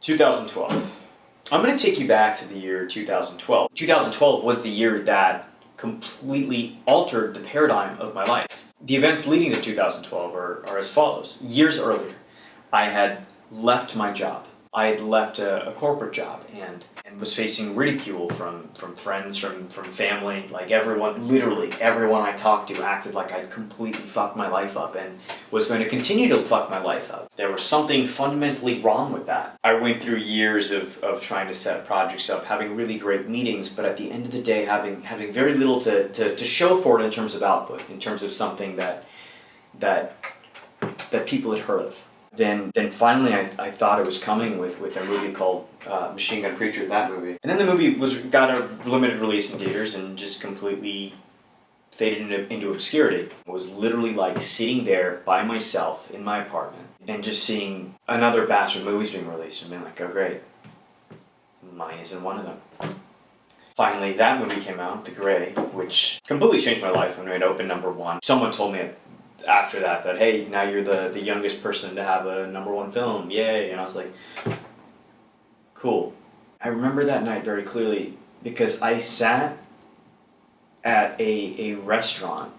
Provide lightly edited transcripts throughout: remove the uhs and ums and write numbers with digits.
2012. I'm going to take you back to the year 2012. 2012 was the year that completely altered the paradigm of my life. The events leading to 2012 are as follows. Years earlier, I had left my job. I had left a corporate job and was facing ridicule from friends, from family. Like everyone, literally everyone I talked to acted like I'd completely fucked my life up and was going to continue to fuck my life up. There was something fundamentally wrong with that. I went through years of trying to set projects up, having really great meetings, but at the end of the day having very little to show for it in terms of output, in terms of something that people had heard of. Then finally I thought it was coming with a movie called Machine Gun Preacher, that movie. And then the movie got a limited release in theaters and just completely faded into obscurity. It was literally like sitting there by myself in my apartment and just seeing another batch of movies being released and being like, oh great, mine isn't one of them. Finally, that movie came out, The Gray, which completely changed my life when it opened #1. Someone told me after that hey, now you're the youngest person to have a #1 film, yay. And I was like, cool. I remember that night very clearly because I sat at a restaurant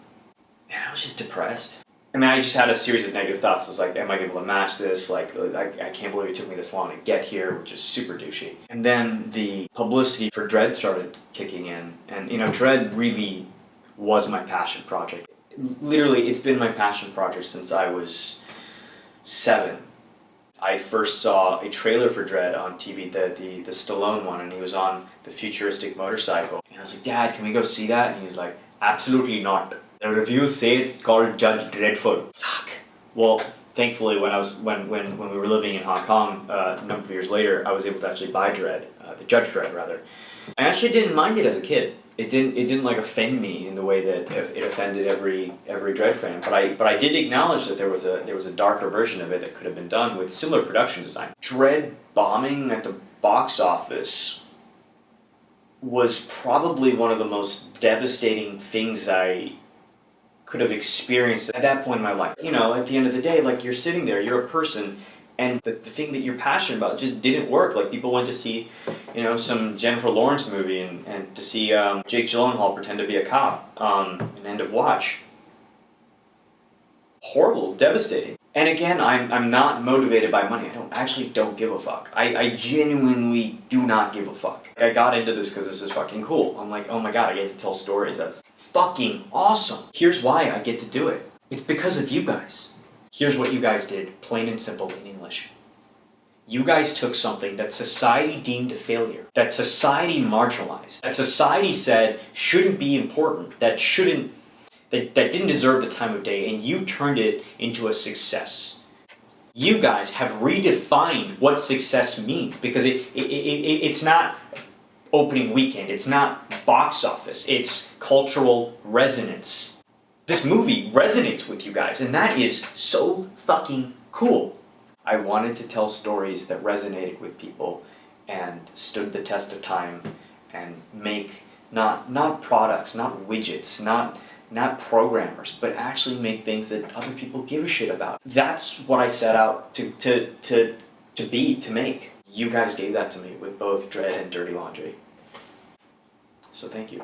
and I was just depressed. I mean, I just had a series of negative thoughts. I was like, am I able to match this? Like, I can't believe it took me this long to get here, which is super douchey. And then the publicity for Dredd started kicking in. And, you know, Dredd really was my passion project. Literally, it's been my passion project since I was 7. I first saw a trailer for Dredd on TV, the Stallone one, and he was on the futuristic motorcycle. And I was like, Dad, can we go see that? And he was like, absolutely not. The reviews say it's called Judge Dreadful. Fuck. Well, thankfully, when we were living in Hong Kong a number of years later, I was able to actually buy Dredd, the Judge Dredd rather. I actually didn't mind it as a kid. It didn't like offend me in the way that it offended every Dredd fan. But I did acknowledge that there was a darker version of it that could have been done with similar production design. Dredd bombing at the box office was probably one of the most devastating things I could have experienced at that point in my life. You know, at the end of the day, like, you're sitting there, you're a person, and the thing that you're passionate about just didn't work. Like, people went to see, you know, some Jennifer Lawrence movie and to see Jake Gyllenhaal pretend to be a cop in End of Watch. Horrible, devastating. And again, I'm not motivated by money. I don't give a fuck. I genuinely do not give a fuck. I got into this because this is fucking cool. I'm like, oh my god, I get to tell stories. That's fucking awesome. Here's why I get to do it. It's because of you guys. Here's what you guys did, plain and simple in English. You guys took something that society deemed a failure, that society marginalized, that society said shouldn't be important, that didn't deserve the time of day, and you turned it into a success. You guys have redefined what success means, because it's not opening weekend, it's not box office, it's cultural resonance. This movie resonates with you guys, and that is so fucking cool. I wanted to tell stories that resonated with people and stood the test of time and make not products, not widgets, not programmers, but actually make things that other people give a shit about. That's what I set out to make. You guys gave that to me with both Dredd and Dirty Laundry. So thank you.